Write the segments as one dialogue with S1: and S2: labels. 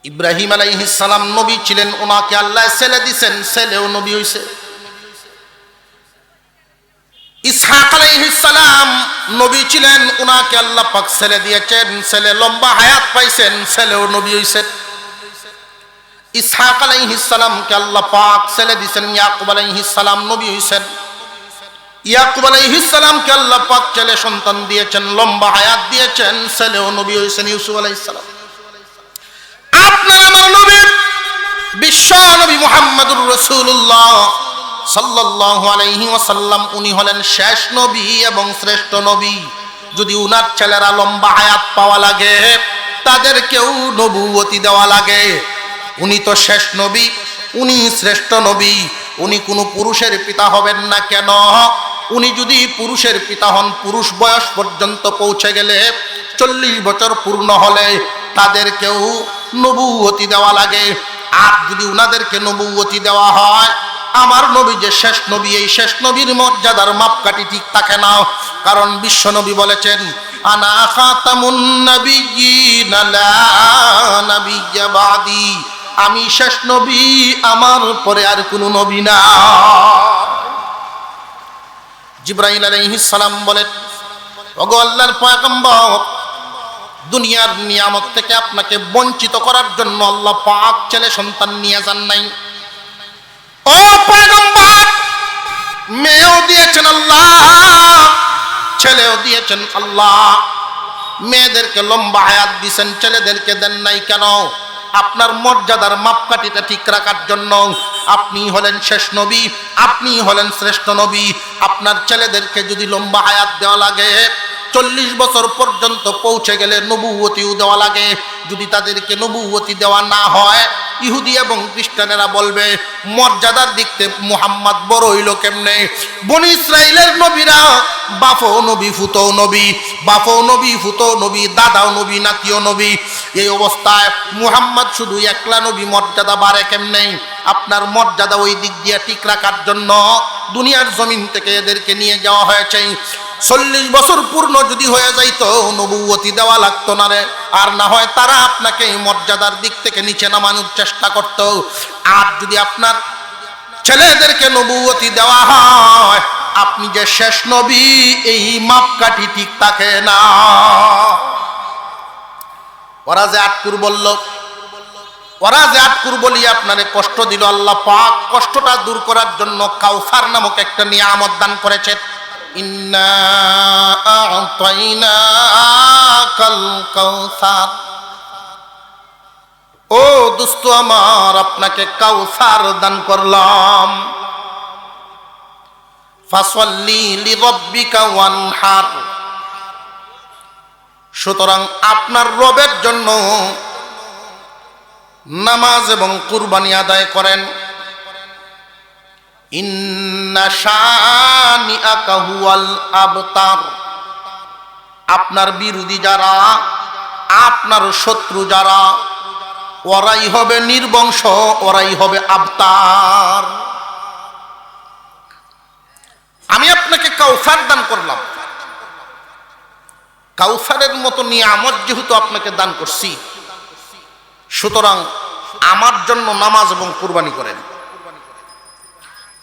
S1: ইব্রাহিম আলাইহিস সালাম নবী ছিলেন, ওনাকে আল্লাহ ছেলে দিয়েছেন, ছেলেও নবী হইছে। ইসহাক আলাইহিস সালাম নবী ছিলেন, ওনাকে আল্লাহ পাক ছেলে দিয়েছেন, ছেলে লম্বা হায়াত পাইছেন, ছেলেও নবী হইছেন। ইসহাক আলাইহিস সালামকে আল্লাহ পাক ছেলে দিয়েছেন, ইয়াকুব আলাইহিস সালাম নবী হইছেন। ইয়াকুব আলাইহিস সালামকে আল্লাহ পাক ছেলে সন্তান দিয়েছেন, লম্বা হায়াত দিয়েছেন, ছেলেও নবী হইছেন ইউসুফ আলাইহিস সালাম। আপনার আমার নবী বিশ্ব নবী মুহাম্মদুর রাসূলুল্লাহ সাল্লাল্লাহু আলাইহি ওয়াসাল্লাম, উনি হলেন শেষ নবী এবং শ্রেষ্ঠ নবী। যদি উনার ছেলেরা লম্বা হায়াত পাওয়া লাগে, তাদেরকেও নবুয়তি দেওয়া লাগে। উনি তো শেষ নবী, উনি শ্রেষ্ঠ নবী, উনি কোনো পুরুষের পিতা হবেন না কেন? উনি যদি পুরুষের পিতা হন, পুরুষ বয়স পর্যন্ত পৌঁছে গেলে 40 বছর পূর্ণ হলে তাদেরকেও নবুয়তি দেওয়া লাগে। আর যদি উনাদেরকে নবুয়তি দেওয়া হয়, আমার নবী যে শেষ নবী, এই শেষ নবীর মর্যাদার মাপকাঠি ঠিক থাকে না। কারণ বিশ্ব নবী বলেছেন, আনা খাতামুন নাবিয়্যিন লা নাবিয়্যা বাদি, আমি শেষ নবী, আমার পরে আর কোনো নবী না। জিবরাইল আলাইহিস সালাম বলেন, ওগো আল্লাহর পয়গম্বর, দুনিয়ার নিয়ামত থেকে আপনাকে বঞ্চিত করার জন্য আল্লাহ পাক ছেলে সন্তান নিয়ে যান নাই। ও পয়গম্বর, মেয়েও দিয়েছেন আল্লাহ, ছেলেও দিয়েছেন আল্লাহ। মেয়েদেরকে লম্বা হায়াত দিয়েছেন, ছেলেদেরকে দেন নাই কেন? আপনার মর্যাদার মাপকাঠিটা ঠিক রাখার জন্য। আপনি হলেন শেষ নবী, আপনি হলেন শ্রেষ্ঠ নবী। আপনার ছেলেদেরকে যদি লম্বা হায়াত দেওয়া লাগে, 40 বছর পর্যন্ত পৌঁছে গেলে নবুয়তিও দেওয়া লাগে। যদি তাদেরকে নবুয়তি দেওয়া না হয়, ইহুদি এবং খ্রিস্টানেরা বলবে মর্যাদার দিক থেকে মুহাম্মদ বড় হইল কেমনে? বনি ইসরাইলের নবীরা বাপও নবী, ফুতও নবী, বাপও নবী, ফুতও নবী, দাদাও নবী, নাতিও নবী। এই অবস্থায় মুহাম্মদ শুধু একলা নবী, মর্যাদা বাড়ে কেমনে? আপনার মর্যাদা ওই দিক দিয়ে ঠিক রাখার জন্য দুনিয়ার জমিন থেকে এদেরকে নিয়ে যাওয়া হয়েছে। 40 বছর পূর্ণ যদি হয়ে যাইতো, নবুয়তি দেওয়া লাগতো না রে। আর না হয় তারা আপনাকে মর্যাদার দিক থেকে নিচে নামানোর চেষ্টা করত। আর যদি আপনার ছেলেদেরকে নবুয়তি দেওয়া হয়, আপনি যে শেষ নবী, এই মাপকাঠি ঠিক থাকে না। ওরা যে আটকুর বলল, ওরা যে আটকুর বলি আপনারে কষ্ট দিল, আল্লাহ পাক কষ্টটা দূর করার জন্য কাউসার নামক একটা নিয়ামত দান করেছেন। ইন্না আ'তাইনাকাল কাউসার, ও দোস্ত আমার, আপনাকে কাউসার দান করলাম। ফাসাল্লি লিরাব্বিকা ওয়ানহার, সুতরাং আপনার রবের জন্য নামাজ এবং কুরবানি আদায় করেন। ইন্না শানিআকা হুয়াল আবতার, আপনার বিরোধী যারা, আপনার শত্রু যারা, ওরাই হবে নির্বংশ, ওরাই হবে আবতার। আমি আপনাকে কাউসার দান করলাম। কাউসারের মতো নিয়ামত যেহেতু আপনাকে দান করছি, সুতরাং আমার জন্য নামাজ এবং কুরবানি করেন।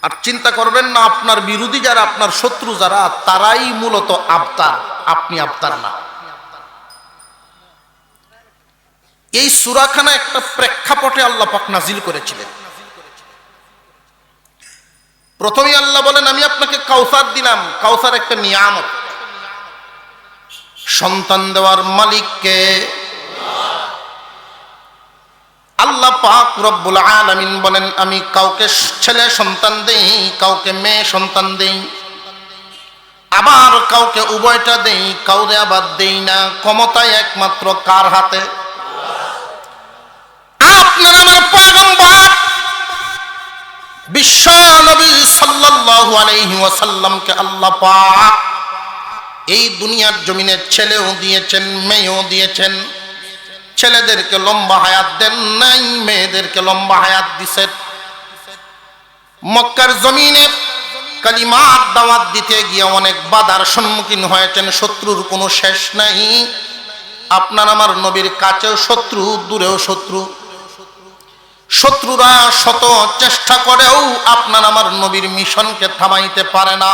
S1: আর চিন্তা করবেন না আপনার বিরোধী যারা, আপনার শত্রু যারা, তারাই মূলত আবতার, আপনি আবতার না। এই সূরাখানা একটা প্রেক্ষাপটে আল্লাহ পাক নাজিল করেছিলেন। প্রথমে আল্লাহ বলেন, আমি আপনাকে কাউসার দিলাম। কাউসার একটা নিয়ামত। সন্তান দেওয়ার মালিককে আল্লাহ পাক রব্বুল আলামিন বলেন, আমি কাউকে ছেলে সন্তান দেই, কাউকে মেয়ে সন্তান দেই, আবার কাউকে উভয়টা দেই, কাউরে আবার দেই না। ক্ষমতায় একমাত্র কার হাতে? আপনার আমার পয়গম্বর বিশ্ব নবী সাল্লাল্লাহু আলাইহি ওয়াসাল্লামকে আল্লাহ পাক এই দুনিয়ার জমিনে ছেলেও দিয়েছেন, মেয়েও দিয়েছেন। ছেলেদেরকে লম্বা হায়াত দেন নাই, মেয়েদেরকে লম্বা হায়াত দিছেন। মক্কার জমিনে কালিমার দাওয়াত দিতে গিয়ে অনেক বাধার সম্মুখীন হয়েছেন, শত্রুর কোনো শেষ নাই। আপনার আমার নবীর কাছেও শত্রু, দূরেও শত্রু। শত্রুরা শত চেষ্টা করেও আপনার আমার নবীর মিশনকে থামাইতে পারে না।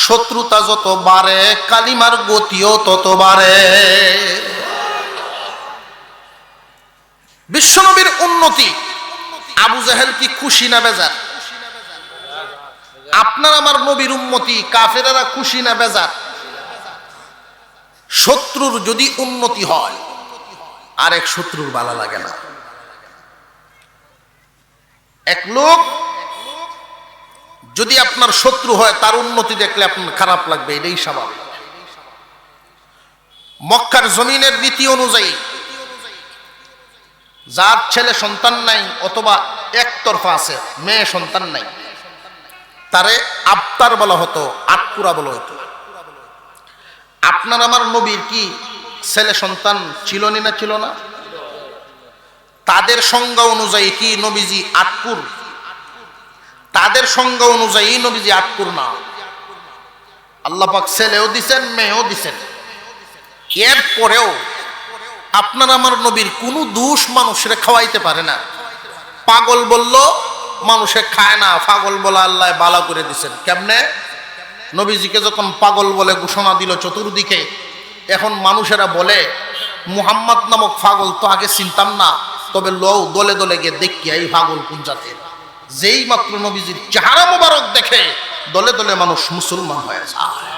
S1: শত্রুতা যত বাড়ে কালিমার গতিও তত বাড়ে। বিশ্বনবীর উন্নতি আবু জাহেল কি খুশি না বেজার? আপনার আমার নবীর উম্মতি কাফেরেরা খুশি না বেজার? শত্রুর যদি উন্নতি হয় আরেক শত্রুর ভালো লাগে না। এক লোক যদি আপনার শত্রু হয় তার উন্নতি দেখলে আপনার খারাপ লাগবে, এটাই স্বাভাবিক। মক্কার জমিনের রীতি অনুযায়ী যার ছেলে সন্তান নাই অথবা একতরফা আছে মেয়ে সন্তান নাই, তারে আবতার বলা হতো, আটকুরা বলা হতো। আপনার আমার নবীর কি ছেলে সন্তান ছিল না ছিল না? তাদের সংজ্ঞা অনুযায়ী কি নবীজি আটকুর? তাদের সংজ্ঞা অনুযায়ী নবীজি আটকুর না। আল্লাহ পাক ছেলেও দিছেন মেয়েও দিছেন। এরপরেও আপনার আমার নবীর কোনো দোষ মানুষের খাওয়াইতে পারে না। পাগল বলল মানুষে খায় না, পাগল বলা আল্লাহ বালা করে দিছেন। কেমনে? নবীজিকে যখন পাগল বলে ঘোষণা দিল চতুর্দিকে, এখন মানুষেরা বলে মুহাম্মদ নামক পাগল তো আগে চিনতাম না, তবে লও দলে দলে গিয়ে দেখি এই পাগল কোন জাতের। যেই মাত্র নবীজির চেহারা মোবারক দেখে দলে দলে মানুষ মুসলমান হয়ে যায়।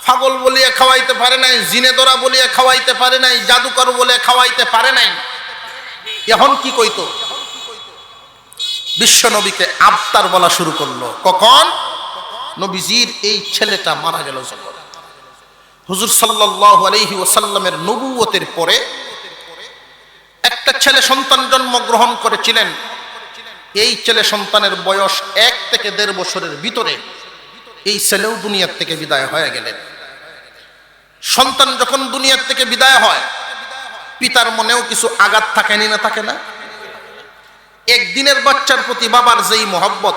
S1: পাগল বলিয়া খাওয়াইতে পারে নাই, জিনে ধরা বলিয়া খাওয়াইতে পারে নাই, জাদুকর বলে খাওয়াইতে পারে নাই। এখন কি কইতো? বিশ্ব নবীকে আবতার বলা শুরু করলো। কখন? নবীজির এই ছেলেটা মারা গেল যখন। হুজুর সাল্লাল্লাহু আলাইহি ওয়াসাল্লামের নবুয়তের পরে একটা ছেলে সন্তান জন্মগ্রহণ করেছিলেন। এই ছেলে সন্তানের বয়স 1 থেকে 1.5 বছরের ভিতরে এই ছেলেও দুনিয়ার থেকে বিদায় হয়ে গেলেন। সন্তান যখন দুনিয়ার থেকে বিদায় হয় পিতার মনেও কিছু আঘাত থাকেনি না থাকে না? একদিনের বাচ্চার প্রতি বাবার যেই মহব্বত,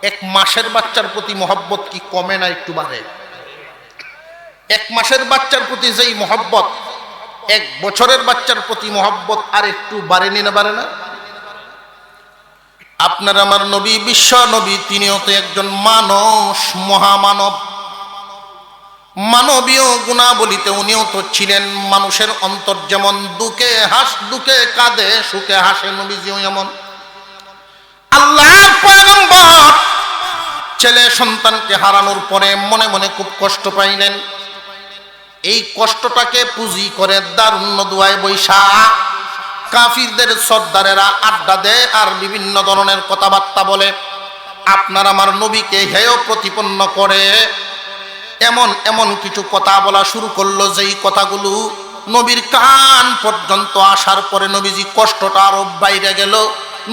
S1: 1 মাসের বাচ্চার প্রতি মহব্বত কি কমে না একটু বাড়ে? 1 মাসের বাচ্চার প্রতি যেই মহব্বত 1 বছরের বাচ্চার প্রতি মহব্বত আর একটু বাড়েনি না বাড়ে না? আপনার আমার নবী বিশ্ব নবী, তিনিও তো একজন মানুষ, মহামানব। মানবীয় গুণাবলিতে উনিও তো ছিলেন। মানুষের অন্তর যেমন দুঃখে কাঁদে, সুখে হাসে, নবীজিও এমন। আল্লাহর পয়গম্বর ছেলে সন্তানকে হারানোর পরে মনে মনে খুব কষ্ট পাইলেন। এই কষ্টটাকে পুঁজি করে দারুণ দুয়ায় বৈশা কাফিরদের সর্দারেরা আড্ডা দেয় আর বিভিন্ন ধরনের কথাবার্তা বলে। আপনার আমার নবীকে হেয় প্রতিপন্ন করে এমন এমন কিছু কথা বলা শুরু করলো, যেই কথাগুলো নবীর কান পর্যন্ত আসার পরে নবীজি কষ্টটা আরো বাইরে গেল।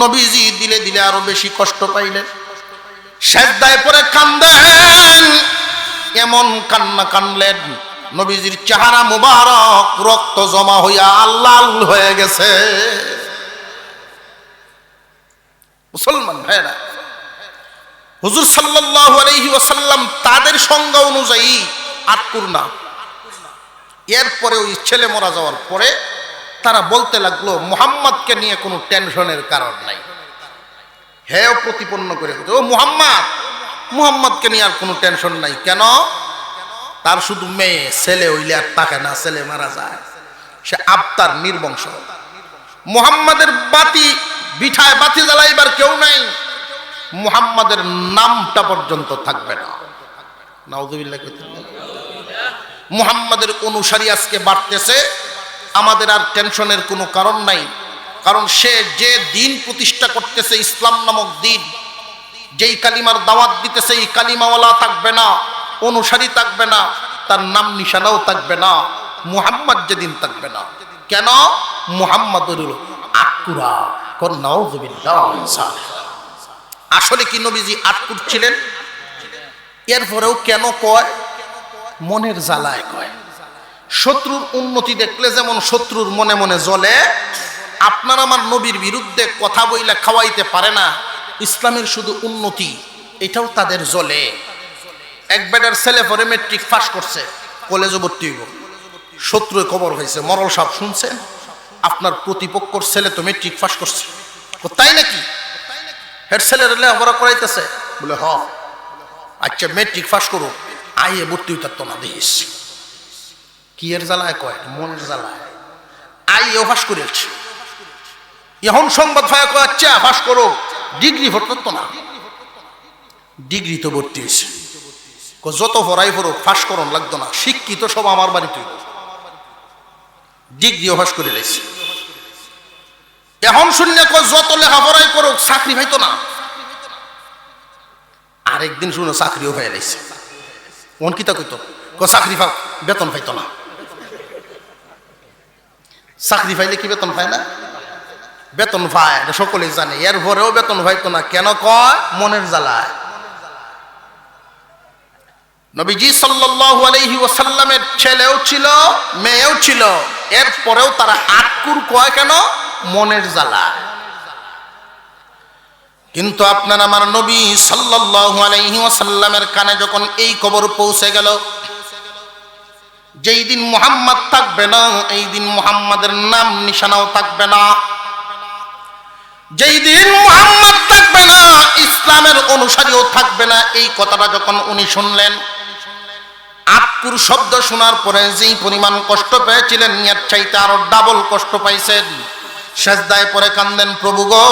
S1: নবীজি দিলে দিলে আরো বেশি কষ্ট পাইলেন। সেজদায় পরে কান্দেন, এমন কান্না কানলেন নবীজির চেহারা মুবারক রক্ত জমা হইয়া লাল হয়ে গেছে। মুসলমান ভাইরা, হুজুর সাল্লাল্লাহু আলাইহি ওয়াসাল্লাম তাদের সংজ্ঞা অনুযায়ী আটকুর না। এরপরে ওই ছেলে মারা যাওয়ার পরে তারা বলতে লাগলো মুহাম্মদকে নিয়ে কোনো টেনশনের কারণ নাই। হেও প্রতিপন্ন করে ও মুহাম্মদকে নিয়ে আর কোনো টেনশন নাই। কেন? তার শুধু মেয়ে, ছেলে হইলে আর তাকে না, ছেলে মারা যায়, সে আবতার নির্বংশ। মুহাম্মাদের বিঠায় বাতি জ্বালাইবার কেউ নাই, মুহাম্মাদের নামটা পর্যন্ত থাকবে না। নাউযুবিল্লাহ। মুহাম্মাদের অনুসারী আজকে বাড়তেছে, আমাদের আর টেনশনের কোনো কারণ নাই। কারণ সে যে দিন প্রতিষ্ঠা করতেছে, ইসলাম নামক দিন, যেই কালিমার দাওয়াত দিতেছে, এই কালিমাওয়ালা থাকবে না, অনুসারী থাকবে না, তার নাম নিশানাও থাকবে না, মুহাম্মদ যেদিন থাকবে না। কেন? মুহাম্মাদুর আটকুরা। আসলে কি নবীজি আটকুর ছিলেন? এরপরেও কেন কয়? মনের জ্বালায় কয়। শত্রুর উন্নতি দেখলে যেমন শত্রুর মনে মনে জ্বলে, আপনার আমার নবীর বিরুদ্ধে কথা বইলে খাওয়াইতে পারে না, ইসলামের শুধু উন্নতি এটাও তাদের জ্বলে। এক বেটার ছেলে পরে মেট্রিক পাস করছে, কলেজে ভর্তি হইব, শত্রুর খবর হয়েছে, মরল সাহেব শুনছেন আপনার প্রতিপক্ষর ছেলে তো মেট্রিক পাস করছে। তাই নাকি? হেড ছেলের লেখাপড়া করাইতেছে? বলে হ। আচ্ছা মেট্রিক পাস করো, আইয়ে ভর্তি হইতার তো না দেখিস। কি এর জ্বালায় কয়? মনের জ্বালায়। আইয়েও পাস করেছে, এখন সংবাদ ভাইয়া কয় আচ্ছা পাস করো, ডিগ্রি ভর্তি তো না। ডিগ্রি তো ভর্তি হয়েছে। যত পড়াই পড়ুক পাস করন লাগতো না, শিক্ষিত সব আমার বাড়িতে। ডিগ্রিও পাস করে রয়েছে। এখন শুনলে যত লেখাপড়াই করুক চাকরি পাইতো না। আরেকদিন শুনো চাকরিও পাই রয়েছে। কোন কিতা কইতো? চাকরি পাও, বেতন পাইতো না। চাকরি পাইলে কি বেতন পায় না? বেতন পায়, এটা সকলে জানে। এরপরেও বেতন পাইতো না কেন? কয় মনের জ্বালায়। নবীজি সাল্লাল্লাহু আলাইহি ওয়াসাল্লামের ছেলেও ছিল, মেয়েও ছিল, এরপরেও তারা আটকুর কয় কেন? মনের জ্বালা। কিন্তু আপনার আমার নবী সাল্লাল্লাহু আলাইহি ওয়াসাল্লামের কানে যখন এই খবর পৌঁছে গেল, যেই দিন মুহাম্মদ থাকবে না, এই দিন মুহাম্মাদের নাম নিশানাও থাকবে না। যেই দিন মুহাম্মদ থাকবে না, ইসলামের অনুসারীও থাকবে না, এই কথাটা যখন উনি শুনলেন, আটকুর শব্দ শোনার পরে যেই পরিমাণ কষ্ট পেয়েছিলেন, এর চাইতে আরো ডাবল কষ্ট পাইছেন। সেজদায় পরে কান্দেন, প্রভু গো,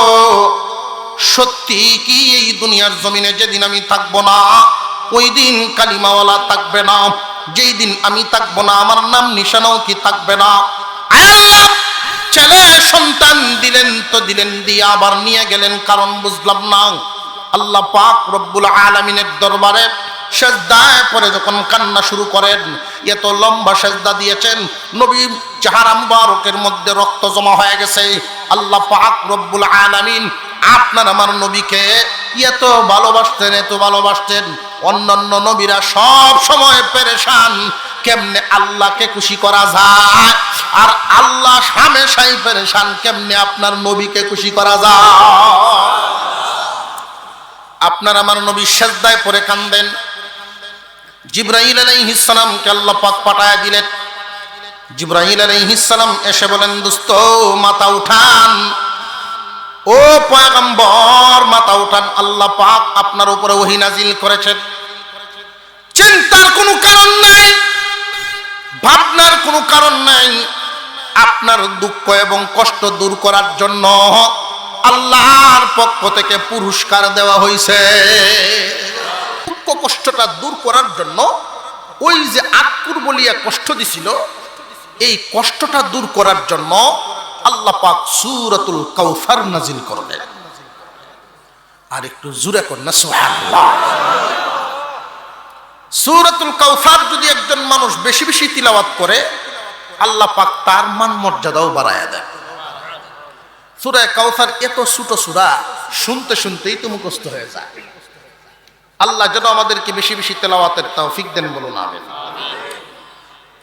S1: সত্যি কি এই দুনিয়ার জমিনে যেদিন আমি থাকবো না, ওই দিন কালিমাওয়ালা থাকবে না? যেই দিন আমি থাকবো না, আমার নাম নিশানাও কি থাকবে না? আল্লাহ ছেলে সন্তান দিলেন তো দিলেন, দিয়ে আবার নিয়ে গেলেন, কারণ বুঝলাম না। আল্লাহ পাক রব্বুল আলামিনের দরবারে সেজদায় পরে যখন কান্না শুরু করেন, এত লম্বা সেজদা দিয়েছেন, নবী চেহারা মুবারকের মধ্যে রক্ত জমা হয়ে গেছে। আল্লাহ পাক রব্বুল আলামিন আপনার আমার নবীকে এত ভালোবাসতেন, এত ভালোবাসতেন। অন্যান্য নবীরা সব সময় পেরেশান, কেমনে আল্লাহকে খুশি করা যায়, আর আল্লাহ হামেশাই পেরেশান, কেমনে আপনার নবীকে খুশি করা যায়। আপনার আমার নবী সেজদায় পড়ে কান্দেন। জিবরাইল আলাইহিস সালামকে আল্লাহ পাক পাঠায় দিলেন। জিবরাইল আলাইহিস সালাম এসে বলেন, দোস্ত মাথা উঠান, ও পয়গম্বর মাথা উঠান, আল্লাহ পাক আপনার উপরে ওহী নাজিল করেছেন। চিন্তার কোনো কারণ নাই, ভাবনার কোনো কারণ নাই। আপনার দুঃখ এবং কষ্ট দূর করার জন্য আল্লাহর পক্ষ থেকে পুরস্কার দেওয়া হয়েছে। দুঃখ কষ্টটা দূর করার জন্য ওই যে আটকুর বলিয়া কষ্ট দিছিল, এই কষ্টটা দূর করার জন্য আল্লাহ পাক সূরাতুল কাউসার নাজিল করলেন। আর একটু জোরে কর না সুবহানাল্লাহ। সূরাতুল কাউসার যদি একজন মানুষ বেশি বেশি তিলাওয়াত করে, আল্লাহ পাক তার মান মর্যাদাও বাড়ায়া দেয়। সূরা কাউসার এত ছোট সূরা, শুনতে শুনতেই তো মুখস্থ হয়ে যায়। আল্লাহ যেন আমাদেরকে বেশি বেশি তেলাওয়াতের তৌফিক দেন, বলুন আমিন।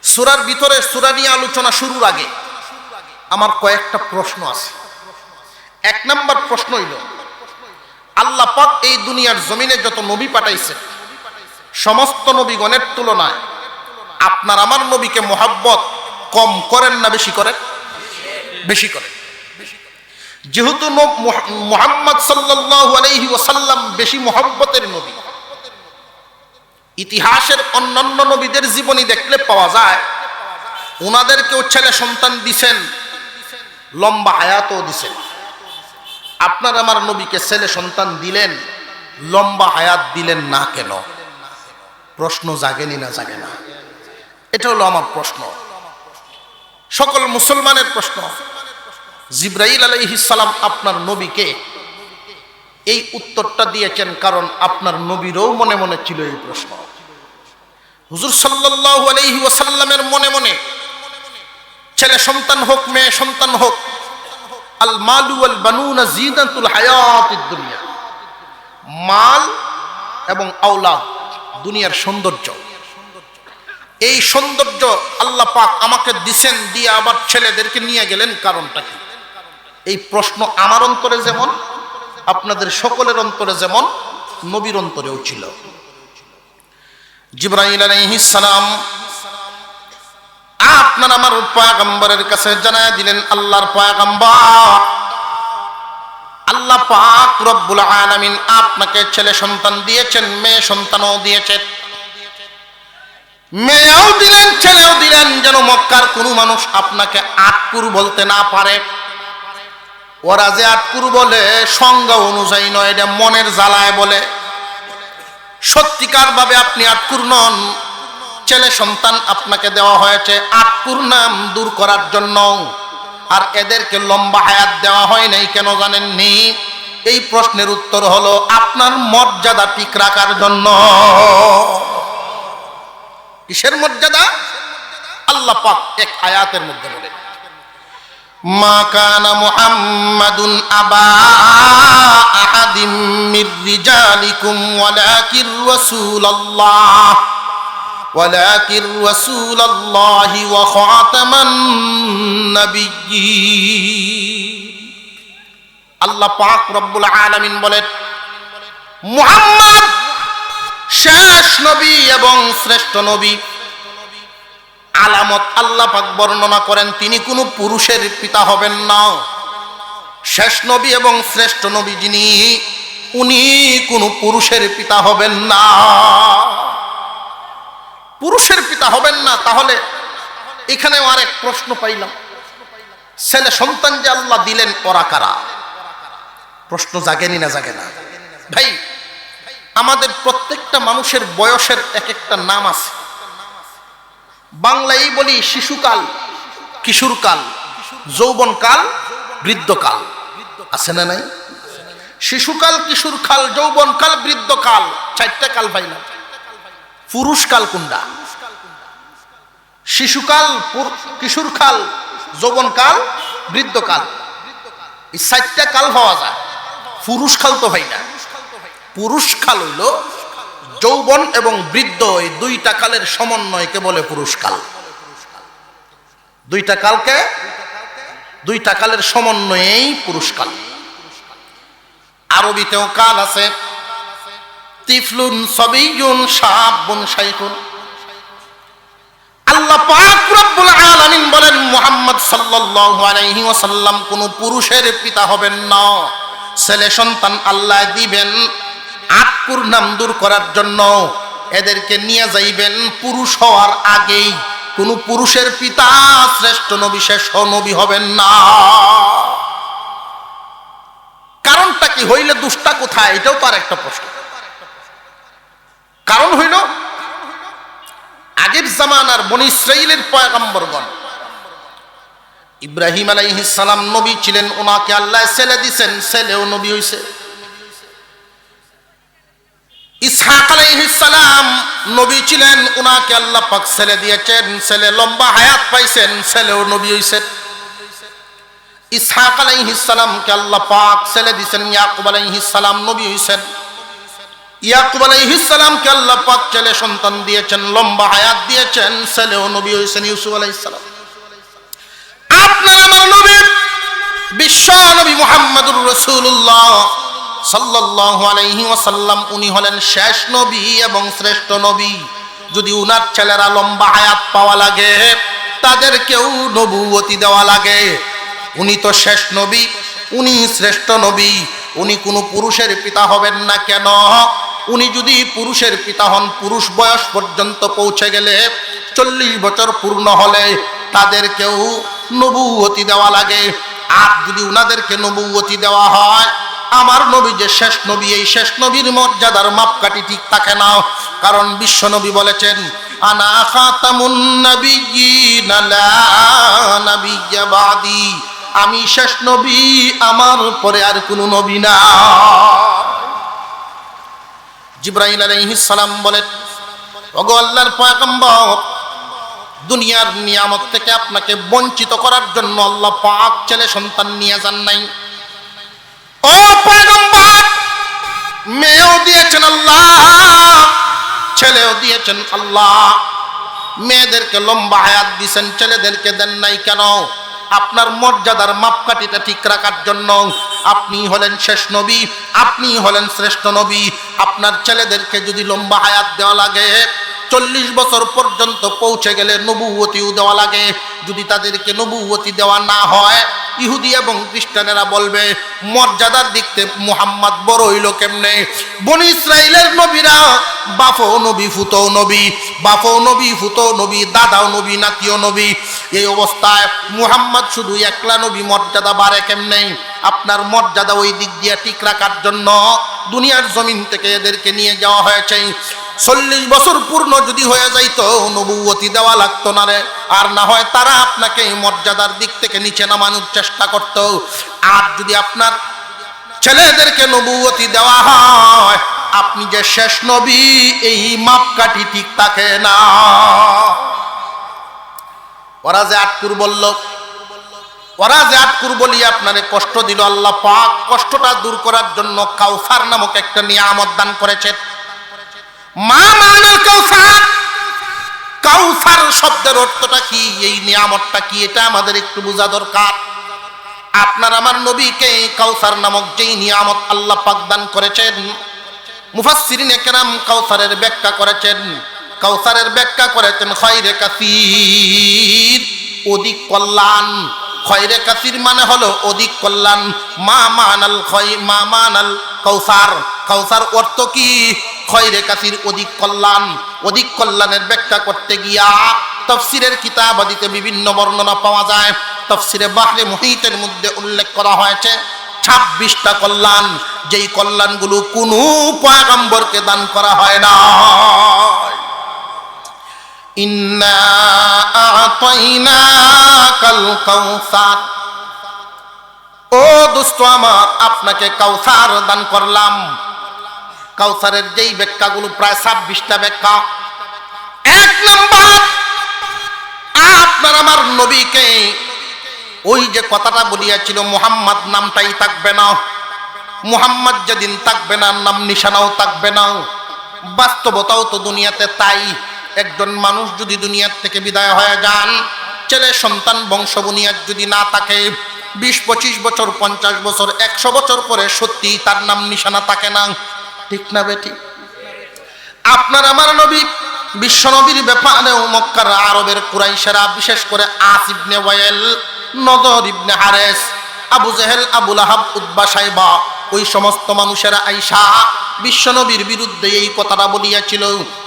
S1: সূরার ভিতরে, সূরা নিয়ে আলোচনা শুরুর আগে আমার কয়েকটা প্রশ্ন আছে। এক নাম্বার প্রশ্ন হইল, আল্লাহ পাক এই দুনিয়ার জমিনে যত নবী পাঠাইছেন, সমস্ত নবীগণের তুলনায় আপনার আমার নবীকে মহব্বত কম করেন না বেশি করেন? বেশি করেন। যেহেতু মুহাম্মদ সাল্লাল্লাহু আলাইহি ওয়াসাল্লাম বেশি মহব্বতের নবী, ইতিহাসের অন্যান্য নবীদের জীবনী দেখলে পাওয়া যায় ওনাদেরকেও ছেলে সন্তান দিছেন, লম্বা হায়াতও দিছেন। আপনার আমার নবীকে ছেলে সন্তান দিলেন, লম্বা হায়াত দিলেন না কেন? প্রশ্ন জাগেনি না জাগে না? এটা হলো আমার প্রশ্ন, সকল মুসলমানের প্রশ্ন। জিবরাইল আলাইহিস সালাম আপনার নবীকে এই উত্তরটা দিয়েছেন, কারণ আপনার নবীরও মনে মনে ছিল এই প্রশ্ন। হুজুর সাল্লাল্লাহু আলাইহি ওয়াসাল্লামের মনে মনে ছেলে সন্তান হোক, মেয়ে সন্তান হোক, আল মালু ওয়াল বানুনা জিনাতুল হায়াতিদ দুনিয়া, মাল এবং আওলাদ দুনিয়ার সৌন্দর্য। এই সৌন্দর্য আল্লাহ পাক আমাকে দিছেন, দিয়ে আবার ছেলেদেরকে নিয়ে গেলেন, কারণটা কি? এই প্রশ্ন আমার অন্তরে যেমন, আপনাদের সকলের অন্তরে যেমন, নবীর অন্তরেও ছিল। জিবরাইল আলাইহিস সালাম আপনার আমার পয়গম্বরের কাছে জানায় দিলেন, আল্লাহর পয়গম্বর, আল্লাহ পাক রব্বুল আলামিন আপনাকে ছেলে সন্তান দিয়েছেন, মেয়ে সন্তানও দিয়েছেন, মেয়েও দিলেন ছেলেও দিলেন, যেন মক্কার কোনো মানুষ আপনাকে আটকুর বলতে না পারে। ওরা যে আটকুর বলে সংজ্ঞা অনুযায়ী নয়, এটা মনের জ্বালায় বলে। সত্যিকার ভাবে আপনি আটকুর নন, ছেলে সন্তান আপনাকে দেওয়া হয়েছে আটকুর নাম দূর করার জন্য। আর এদেরকে লম্বা হায়াত দেওয়া হয় নাই কেন জানেননি? এই প্রশ্নের উত্তর হলো আপনার মর্যাদা ঠিক রাখার জন্য। কিসের মর্যাদা? আল্লাহ পাক এক আয়াতের মধ্যে বলেন, মা কানা মুহাম্মাদুন আবা আহাদিম মির রিজালিকুম ওয়ালাকির রাসূলুল্লাহি ওয়া খাতামান নাবিয়্যিন। আল্লাহ পাক রব্বুল আলামিন বলেন, মুহাম্মদ শেষ নবী এবং শ্রেষ্ঠ নবী। আলামত আল্লাহ পাক বর্ণনা করেন, তিনি কোনো পুরুষের পিতা হবেন না। শেষ নবী এবং শ্রেষ্ঠ নবী যিনি, উনি কোনো পুরুষের পিতা হবেন না। পুরুষের পিতা হবেন না। তাহলে এখানে আরেক প্রশ্ন পাইলাম, ছেলে সন্তান যে আল্লাহ দিলেন ওরা কারা? প্রশ্ন জাগেনি না জাগে না? ভাই, আমাদের প্রত্যেকটা মানুষের বয়সের এক একটা নাম আছে। বাংলায় বলি শিশুকাল, কিশোরকাল, যৌবনকাল, বৃদ্ধকাল, আছে না নাই? শিশুকাল, কিশোরকাল, যৌবনকাল, বৃদ্ধকাল, চারটা কাল পাইলাম। পুরুষকাল কোনটা? শিশুকাল, কিশোরকাল, যৌবনকাল, বৃদ্ধকাল, এই চারটা কাল পাওয়া যায়। পুরুষকাল তো হয় না। পুরুষকাল হইল যৌবন এবং বৃদ্ধ, এই দুইটা কালের সমন্বয়কে বলে পুরুষকাল। দুইটা কালকে, দুইটা কালের সমন্বয়েই পুরুষকাল। আরবিতেও কাল আছে, তিফলুন সবিয়ুন শাবুন শাইখুন। আল্লাহ পাক রব্বুল আলামিন বলেন, মুহাম্মদ সাল্লাল্লাহু আলাইহি ওয়াসাল্লাম কোন পুরুষের পিতা হবেন না। ছেলে সন্তান আল্লাহ দিবেন আটকুর নাম দূর করার জন্য। এদেরকে নিয়ে যাইবেন পুরুষ হওয়ার আগেই। কোন পুরুষের পিতা শ্রেষ্ঠ নবী শেষ নবী হবেন না। কারণটা কি? হইলে দুষ্টা কোথায়? এটাও তার একটা প্রশ্ন। কারণ হইল, আগের জামানার বনি ইসরাইলের পয়গম্বরগণ, ইব্রাহিম আলাইহিস সালাম নবী ছিলেন, ওনাকে আল্লাহ ছেলে দিয়েছেন, ছেলেও নবী হইছে। ইসহাক আলাইহিস সালাম নবী ছিলেন, ওনাকে আল্লাহ পাক ছেলে দিয়েছেন, ছেলে লম্বা হায়াত পাইছেন, ছেলেও নবী হইছেন। ইসহাক আলাইহিস সালামকে আল্লাহ পাক ছেলে দিয়েছেন, ইয়াকুব আলাইহিস সালাম নবী হইছেন। ইয়াকুব আলাইহিস সালামকে আল্লাহ পাক ছেলে সন্তান দিয়েছেন, লম্বা হায়াত দিয়েছেন, ছেলেও নবী হইছেন ইউসুফ আলাইহিস সালাম। আপনার আমার নবী বিশ্ব নবী মুহাম্মদুর রাসূলুল্লাহ সাল্লাল্লাহু আলাইহি ওয়াসাল্লাম, উনি হলেন শেষ নবী এবং শ্রেষ্ঠ নবী। যদি উনার ছেলেরা লম্বা হায়াত পাওয়া লাগে, তাদেরকেও নবুয়তি দেওয়া লাগে। উনি তো শেষ নবী, উনি শ্রেষ্ঠ নবী, উনি কোনো পুরুষের পিতা হবেন না। কেন? উনি যদি পুরুষের পিতা হন, পুরুষ বয়স পর্যন্ত পৌঁছে গেলে, 40 বছর পূর্ণ হলে তাদেরকেও নবুয়তি দেওয়া লাগে। আর যদি উনাদেরকে নবুয়তি দেওয়া হয়, আমার নবী যে শেষ নবী, এই শেষ নবীর মর্যাদার মাপকাঠি ঠিক থাকে না। কারণ বিশ্ব নবী বলেছেন, আনা খাতামুন নাবিয়্যিন লা নাবিয়্যা বাদি, আমি শেষ নবী, আমার পরে আর কোনো নবী না। জিবরাইল আলাইহিস সালাম বলেন, ওগো আল্লাহর পয়গম্বর, দুনিয়ার নিয়ামত থেকে আপনাকে বঞ্চিত করার জন্য আল্লাহ পাক ছেলে সন্তান নিয়ে যান নাই। ও পয়গম্বর, মেয়েও দিয়েছেন আল্লাহ, ছেলেও দিয়েছেন আল্লাহ। মেয়েদেরকে লম্বা হায়াত দিয়েছেন, ছেলেদেরকে দেন নাই কেন? আপনার মর্যাদার মাপকাঠিটা ঠিক রাখার জন্য। আপনি হলেন শেষ নবী, আপনি হলেন শ্রেষ্ঠ নবী। আপনার ছেলেদেরকে যদি লম্বা হায়াত দেওয়া লাগে, 40 বছর পর্যন্ত পৌঁছে গেলে নবুয়তিও দেওয়া লাগে। যদি তাদেরকে নবুয়তি দেওয়া না হয়, ইহুদি এবং খ্রিস্টানেরা বলবে মর্যাদার দিক থেকে মুহাম্মদ বড় হইল কেমনে? বনি ইসরাইলের নবীরা বাপও নবী, ফুতও নবী, বাপও নবী, ফুতও নবী, দাদাও নবী, নাতিও নবী। এই অবস্থায় মুহাম্মদ শুধু একলা নবী, মর্যাদা বাড়ে কেমনে? আপনার মর্যাদা ওই দিক দিয়ে ঠিক রাখার জন্য দুনিয়ার জমিন থেকে এদেরকে নিয়ে যাওয়া হয়েছে। 40 বছর পূর্ণ যদি হয়ে যাইতো, নবুয়তি দেওয়া লাগতো না রে। আর না হয় তারা আপনাকে মর্যাদার দিক থেকে নিচে নামানোর চেষ্টা করত। আর যদি আপনার ছেলেদেরকে নবুয়তি দেওয়া হয়, আপনি যে শেষ নবী, এই মাপকাঠি ঠিক থাকে না। ওরা যে আটকুর বলল, ওরা যে আটকুর বলি আপনারে কষ্ট দিল, আল্লাহ পাক কষ্টটা দূর করার জন্য কাউসার নামক একটা নিয়ামত দান করেছেন। মা মানাল কাউসার, কাউসার শব্দের অর্থটা কি, এই নিয়ামতটা কি, এটা আমাদের একটু বোঝা দরকার। আপনার আমার নবীকে কাউসার নামক যেই নিয়ামত আল্লাহ পাক দান করেছেন, মুফাসসিরিনে কেরাম কাউসারের ব্যাখ্যা করেছেন। কাউসারের ব্যাখ্যা করেছেন খয়রে কাসীর, অধিক কল্যাণ। খয়রে কাসীর মানে হলো অধিক কল্যাণ। মা মানাল খয়, মা মানাল কাউসার, কাউসার অর্থ কি? খয়রে কাসীর, অধিক কল্যাণ। অধিক কল্যাণের ব্যাখ্যা করতে গিয়া তাফসীরের কিতাবাদিতে বিভিন্ন বর্ণনা পাওয়া যায়। তাফসীরে বাহরে মুহীতের মধ্যে উল্লেখ করা হয়েছে 26টা কল্যাণ, যেই কল্যাণগুলো কোনো পয়গম্বরকে দান করা হয় না। ইন্না আ'তাইনাকাল কাউসার, ও দোস্ত আমার, আপনাকে কাউসার দান করলাম। কাউসারের যেই ব্যাখ্যাগুলো প্রায় 26টা ব্যাখ্যা। 1 নম্বর, আপনার আমার নবীকে ওই যে কথাটা বলিয়াছিল মুহাম্মদ নামটাই থাকবে না, মুহাম্মদ যেদিন থাকবে না, নাম নিশানাও থাকবে না। বাস্তবতাও তো দুনিয়াতে তাই। একজন মানুষ যদি দুনিয়ার থেকে বিদায় হয়ে যান, ছেলে সন্তান বংশ বুনিয়াদ যদি না থাকে, 20-25 বছর, 50 বছর, 100 বছর পরে সত্যি তার নাম নিশানা থাকে না। ঠিক না বেটি? আপনার আমার নবী বিশ্ব নবীর ব্যাপারে মক্কার আরবের কুরাইশেরা, বিশেষ করে আস ইবনে ওয়াইল, নদর ইবনে হারেস, আবু জেহেল, আবু লাহাব, উতবা, সাইবা, ওই সমস্ত মানুষেরা আইসা বিশ্ব নবীর বিরুদ্ধে এই কথাটা বলিয়াছিল,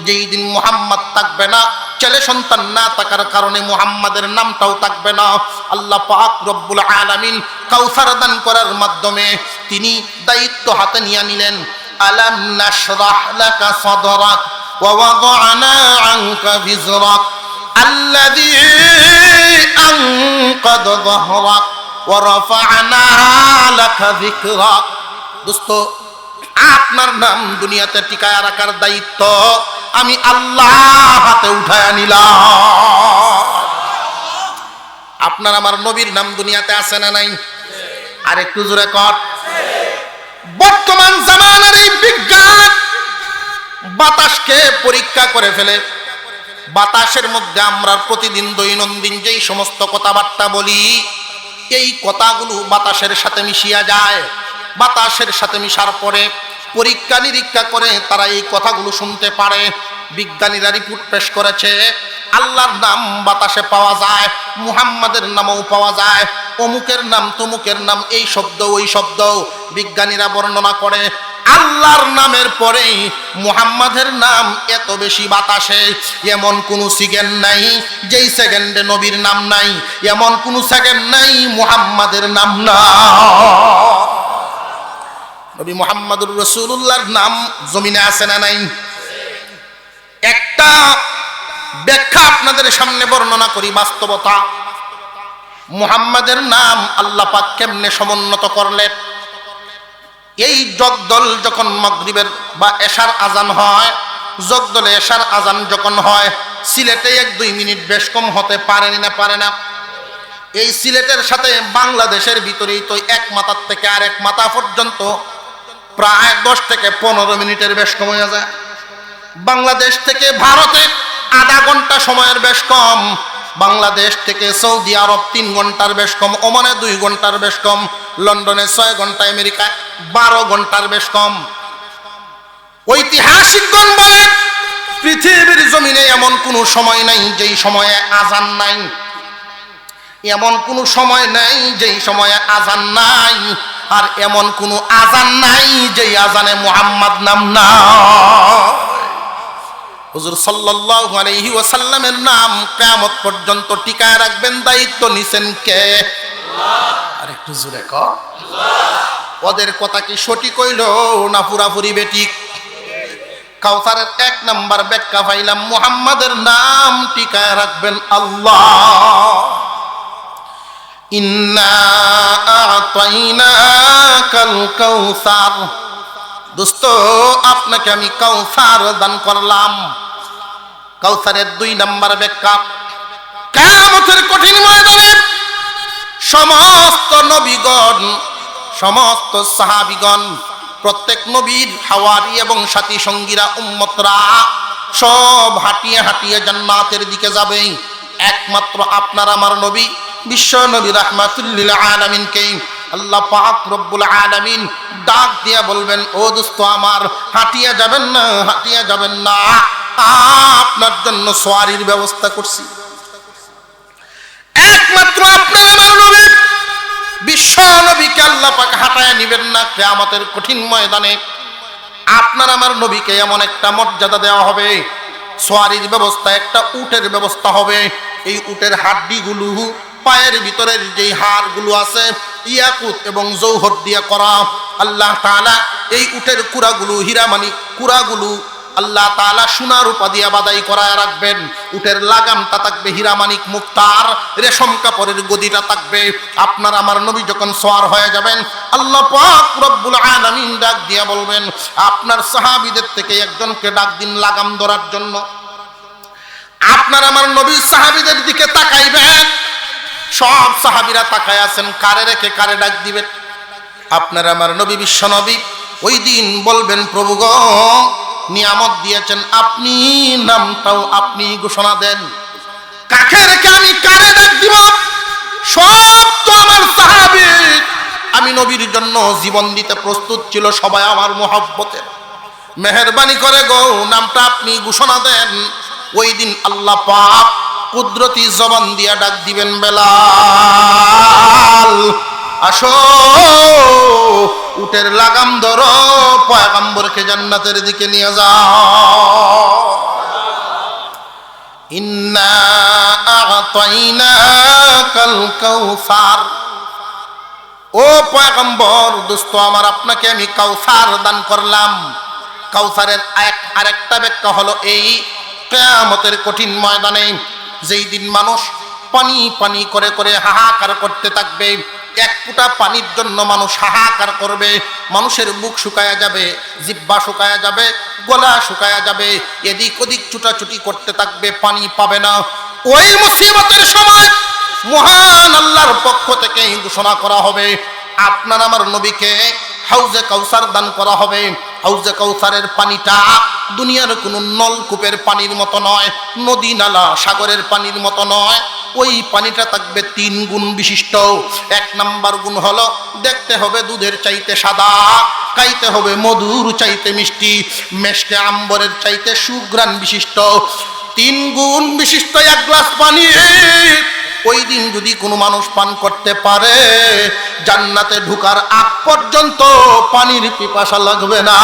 S1: যেই দিন মুহাম্মদ থাকবে না, ছেলে সন্তান না থাকার কারণে মুহাম্মাদের নামটাও থাকবে না। আল্লাহ পাক রব্বুল আলামিন কাউসার দান করার মাধ্যমে তিনি দায়িত্ব হাতে নিয়ে নিলেন। আলাম নাশরাহ লাকা সাদরাক ওয়া ওয়াদা'না আনকা বিজরাক আল্লাযী আনকাযা যাহরাক ওয়া রাফা'না লাকা যিকরাক। দোস্ত, আপনার নাম দুনিয়াতে টিকায় রাখার দায়িত্ব আমি আল্লাহ হাতে উঠায় নিলাম। আপনার আমার নবীর নাম দুনিয়াতে আছে না নাই? আর একটু জোরে কর। বর্তমান জামানার এই বিজ্ঞান বাতাসকে পরীক্ষা করে ফেলে। বাতাসের মধ্যে আমরা প্রতিদিন দৈনন্দিন যেই সমস্ত কথাবার্তা বলি, এই কথাগুলো বাতাসের সাথে মিশিয়া যায়। বাতাসের সাথে মিশার পরে পরীক্ষা নিরীক্ষা করে তারা এই কথাগুলো শুনতে পারে। বিজ্ঞানীরা রিপোর্ট পেশ করেছে, আল্লাহর নাম বাতাসে পাওয়া যায়, মুহাম্মাদের নামও পাওয়া যায়, অমুকের নাম তমুকের নাম, এই শব্দ ওই শব্দ। বিজ্ঞানীরা বর্ণনা করে আল্লাহর নামের পরে মুহাম্মাদের নাম এত বেশি বাতাসে, এমন কোন সেকেন্ড নাই যেই সেকেন্ডে নবীর নাম নাই, এমন কোন সেকেন্ড নাই মুহাম্মাদের নাম না। নবী মুহাম্মদুর রাসূলুল্লাহর নাম জমিনে আছে না নাই? একটা ব্যাখ্যা আপনাদের সামনে বর্ণনা করি, বাস্তবতা। মুহাম্মাদের নাম আল্লাহ পাক কেমনে সমুন্নত করলেন। এই জগদল যখন মাগরিবের বা এশার আজান হয়, জগদলে এশার আজান যখন হয়, সিলেটে 1-2 মিনিট বেশ কম হতে পারে না। এই সিলেটের সাথে বাংলাদেশের ভিতরেই তো এক মাথার থেকে আরেক মাথা পর্যন্ত প্রায় 10 থেকে 15 মিনিটের বেশ কম হয়ে যায়। বাংলাদেশ থেকে ভারতে আধা ঘন্টা সময়ের বেশ কম, বাংলাদেশ থেকে সৌদি আরব 3 ঘন্টার বেশ কম, ওমানে 2 ঘন্টার বেশ কম, লন্ডনে 6 ঘন্টা, আমেরিকায় 12 ঘন্টার বেশ কম। ঐতিহাসিকগণ বলেন পৃথিবীর জমিনে এমন কোনো সময় নাই যেই সময়ে আজান নাই, এমন কোনো সময় নাই যেই সময়ে আজান নাই, আর এমন কোনো আজান নাই যেই আজানে মুহাম্মদ নাম না। হুজুর সাল্লাল্লাহু আলাইহি ওয়াসাল্লামের নাম কিয়ামত পর্যন্ত টিকায় রাখবেন, দায়িত্ব নিছেন কে? আল্লাহ। আর একটু জোরে কও আল্লাহ। ওদের কথা কি সঠিক হইল না পুরাপুরি বেঠিক? কাউসারের 1 নাম্বার ব্যাখ্যা পাইলাম, মুহাম্মাদের নাম টিকায় রাখবেন আল্লাহ। ইন্না আ'তাইনাকাল কাউসার, দোস্ত আপনাকে আমি কাউসার দান করলাম। কাউসারের 2 নাম্বার ব্যাখ্যা, কিয়ামতের কঠিন ময়দানে সমস্ত নবীগণ, সমস্ত সাহাবীগণ, প্রত্যেক নবীর হাওয়ারি এবং সাথী সঙ্গীরা, উম্মতরা সব হাঁটিয়ে হাঁটিয়ে জান্নাতের দিকে যাবে। একমাত্র আপনার আমার নবী, বিশ্ব নবী রাহমাতুল লিল আলামিনকে আল্লাহ পাক রব্বুল আলামিন ডাক দিয়া বলবেন, ও দোস্ত আমার, হাঁটিয়ে যাবেন না, হাঁটিয়ে যাবেন না, আপনার জন্য সওয়ারির ব্যবস্থা করছি। একমাত্র আপনার আমার নবী, বিশ্ব নবীকে আল্লাহ পাক হাঁটায় নিবেন না। কিয়ামতের কঠিন ময়দানে আপনার আমার নবীকে এমন একটা মর্যাদা দেওয়া হবে, সওয়ারির ব্যবস্থা, একটা উটের ব্যবস্থা হবে। এই উটের হাড্ডিগুলো, পায়ের ভিতরের যেই হাড়গুলো আছে, ইয়াকুত এবং জৌহর দিয়ে করা। আল্লাহ তাআলা এই উটের কুড়াগুলো, হীরামানিক কুড়াগুলো আল্লাহ তাআলা সোনা রূপা দিয়ে বাদাই করায় রাখবেন। উটের লাগামটা থাকবে হীরামানিক মুক্তার, রেশম কাপড়ের গদিটা থাকবে। আপনার আমার নবী যখন সওয়ার হয়ে যাবেন, আল্লাহ পাক রব্বুল আলামিন ডাক দিয়া বলবেন, আপনার সাহাবীদের থেকে একজনকে ডাক দিন লাগাম ধরার জন্য। আপনার আমার নবী সাহাবীদের দিকে তাকাইবেন, সব সাহাবীরা তাকায় আছেন, কারে রেখে কারে ডাক দিবেন? আপনার আমার নবী, বিশ্ব নবী ওই দিন বলবেন, প্রভু গো, নিয়ামত দিয়েছেন আপনি, নামটাও আপনি ঘোষণা দেন, কাকে রেখে আমি কারে ডাক দিব? সব তো আমার সাহাবী, আমি নবীর জন্য জীবন দিতে প্রস্তুত ছিল, সবাই আমার মুহাব্বতের, মেহেরবানি করে গো নামটা আপনি ঘোষণা দেন। ওই দিন আল্লাহ পাক কুদরতি জবান দিয়া ডাক দিবেন, বেলাল আসো, উটের লাগাম ধরো, পয়গম্বরকে জান্নাতের দিকে নিয়ে যাও। ইন্না আ'তাইনাকাল কাউসার, ও পয়গম্বর, দোস্ত আমার, আপনাকে আমি কাউসার দান করলাম। কাউসারের আরেকটা ব্যাখ্যা হলো এই, কিয়ামতের কঠিন ময়দানে যেই দিন মানুষ পানি পানি করে করে হাহাকার করতে থাকবে, এক ফোঁটা পানির জন্য মানুষ হাহাকার করবে, মানুষের মুখ শুকায়া যাবে, জিহ্বা শুকায়া যাবে, গলা শুকায়া যাবে, এদিক ওদিক ছুটাছুটি করতে থাকবে, পানি পাবে না। ওই মুসিবতের সময় মহান আল্লাহর পক্ষ থেকে ঘোষণা করা হবে, আপনার আমার নবীকে হাউজে কাউসার দান করা হবে। হাউজে কাউসারের পানিটা দুনিয়ার কোনো নলকূপের পানির মতো নয়, নদী নালা সাগরের পানির মতো নয়। ওই পানিটা থাকবে 3 গুণ বিশিষ্ট। 1 নাম্বার গুণ হলো, দেখতে হবে দুধের চাইতে সাদা, খাইতে হবে মধুর চাইতে মিষ্টি, মেশকে আম্বরের চাইতে সুঘ্রাণ বিশিষ্ট। 3 গুণ বিশিষ্ট 1 গ্লাস পানি ওই দিন যদি কোনো মানুষ পান করতে পারে, জান্নাতে ঢোকার আগ পর্যন্ত পানির পিপাসা লাগবে না।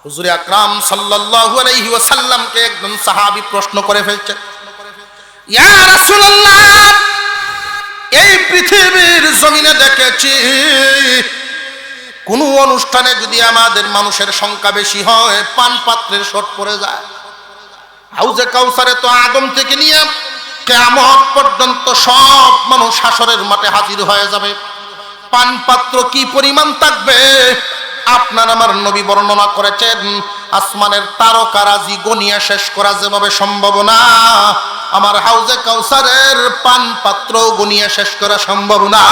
S1: হুজুর আকরাম সাল্লাল্লাহু আলাইহি ওয়াসাল্লামকে একজন সাহাবী প্রশ্ন করে ফেলছে, ইয়া রাসূলুল্লাহ, এই পৃথিবীর জমিনে দেখেছি কোন অনুষ্ঠানে যদি আমাদের মানুষের সংখ্যা বেশি হয়, পান পাত্রের শর্ট পড়ে যায়। হাউজে কাউসারে তো আদম থেকে নিয়ে কিয়ামত পর্যন্ত সব মানুষ হাসরের মাঠে হাজির হয়ে যাবে। পান পাত্র কি পরিমাণ থাকবে আপনার আমার নবী বর্ণনা করেছেন, আসমানের তারকারাজি গনিয়া শেষ করা যেভাবে সম্ভব না, আমার হাউজে কাউসারের পান পাত্র গনিয়া শেষ করা সম্ভব না।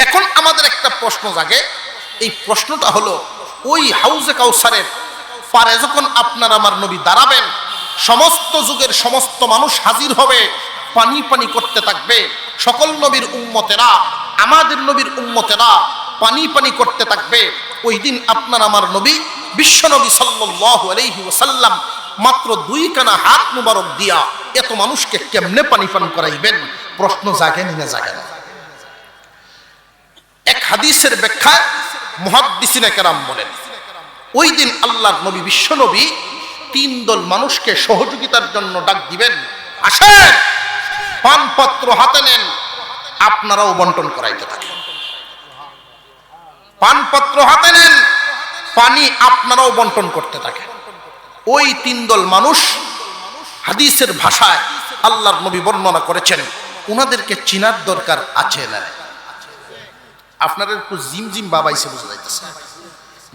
S1: এখন আমাদের একটা প্রশ্ন জাগে, এই প্রশ্নটা হলো, ওই হাউজে কাউসারের পারে যখন আপনার আমার নবী দাঁড়াবেন, সমস্ত যুগের সমস্ত মানুষ হাজির হবে, পানি পানি করতে থাকবে, সকল নবীর উম্মতেরা, আমাদের নবীর উম্মতেরা পানি পানি করতে থাকবে। ওই দিন আপনার আমার নবী বিশ্বনবী সাল্লাল্লাহু আলাইহি ওয়াসাল্লাম মাত্র 2 কানা হাত মুবারক দিয়া এত মানুষকে কেমনে পানি পান করাইবেন? প্রশ্ন জাগে না জাগে না? এক হাদিসের ব্যাখ্যা মুহাদ্দিসিনে কেরাম বলেন, ওই দিন আল্লাহর নবী বিশ্বনবী 3 দল মানুষকে সহযোগিতার জন্য ডাক দিবেন, আসেন পানপত্র হাতে নেন, আপনারাও বন্টন করাইতে থাকেন। পানপত্র হাতে নেন, পানি আপনারাও বন্টন করতে থাকেন। ওই 3 দল মানুষ হাদিসের ভাষায় আল্লাহর নবী বর্ণনা করেছেন, উনাদেরকে চিনার দরকার আছে না? আপনারা একটু জিমজিম বাবাইছে বুঝা যাইতেছে।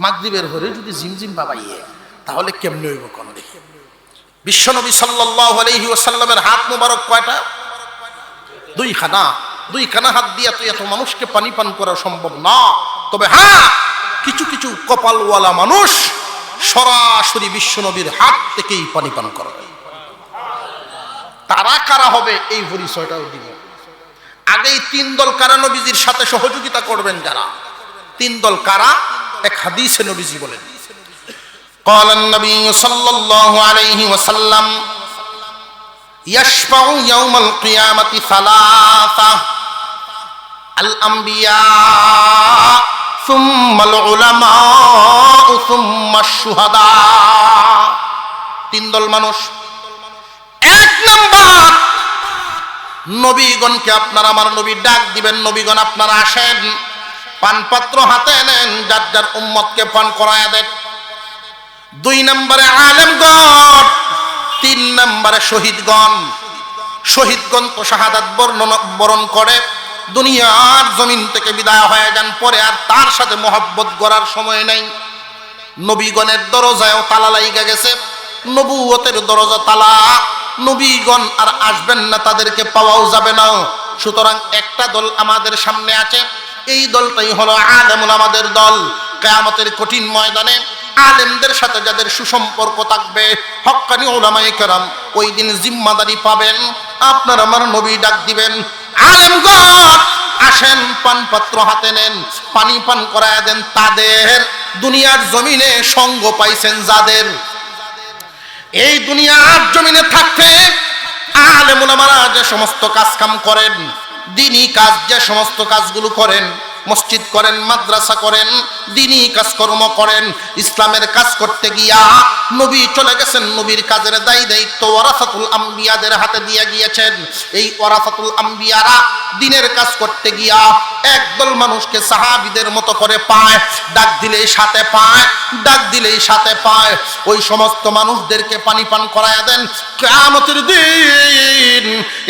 S1: মাগরিবের হরে যদি জিমজিম বাবাইয়ে তাহলে কেমনে হইব কোন দেখি? বিশ্বনবী সাল্লাল্লাহু আলাইহি ওয়াসাল্লামের হাত মুবারক কয়টা? 2 খানা। 2 খানা হাত দিয়া তো এত মানুষকে পানি পান করা সম্ভব না। তবে হ্যাঁ, কিছু কিছু কপালওয়ালা মানুষ সরাসরি বিশ্বনবীর হাত থেকেই পানি পান করবে। তারা কারা হবে এই পরিচয়টাও দিব। আগেই 3 দল কারা নবীজির সাথে সহযোগিতা করবেন যারা? 3 দল কারা? এক হাদিসে নবীজি বলেন, قال النبي صلى الله عليه وسلم يشفع يوم القيامة 3 الأنبياء ثم العلماء ثم الشهداء। 3 দল মানুষ। 1 নাম্বার, নবীগণকে আপনারা আমার নবী ডাক দিবেন, নবীগণ আপনারা আসেন, পানপাত্র হাতে নেন, যার যার উম্মতকে পান করায়া দেন। 2 নম্বরে আলেমগণ, 3 নম্বরে শহীদগণ। শহীদগণ তো শাহাদাত বরণ করে দুনিয়ার জমিন থেকে বিদায় হয়ে যান, পরে আর তার সাথে মহব্বত করার সময় নাই। নবীগণের দরজায়ও তালা লাইগা গেছে, নবুয়তের দরজা তালা, নবীগণ আর আসবেন না, তাদেরকে পাওয়াও যাবে না। সুতরাং একটা দল আমাদের সামনে আছে, এই দলটাই হলো আলেমুল আমাদের দল। কিয়ামতের কঠিন ময়দানে আলেমদের সাথে যাদের সুসম্পর্ক থাকবে, হক্কানি উলামায়ে কেরাম, ওই দিন জিম্মাদারি পাবেন। আপনার আমার নবী ডাক দিবেন, আলেমগণ আসেন, পানপাত্র হাতে নেন, পানি পান করায় দেন তাদের দুনিয়ার জমিনে সঙ্গ পাইছেন যাদের। এই দুনিয়ার জমিনে থাকতে আলেম উলামারা যে সমস্ত কাজ কাম করেন, দ্বীনি কাজ, যে সমস্ত কাজগুলো করেন, মসজিদ করেন, মাদ্রাসা করেন, দ্বীনি কাজকর্ম করেন, ইসলামের কাজ করতে গিয়া নবী চলে গেছেন, নবীর কাজের দায়িত্ব ওয়ারাসাতুল আম্বিয়াদের হাতে দিয়ে গিয়েছেন। এই ওয়ারাসাতুল আম্বিয়ারা দ্বীনের কাজ করতে গিয়া একদল মানুষকে সাহাবীদের মতো করে পায়, ডাক দিলেই সাথে পায়, ডাক দিলেই সাথে পায়। ওই সমস্ত মানুষদেরকে পানি পান করায়া দেন। কিয়ামতের দিন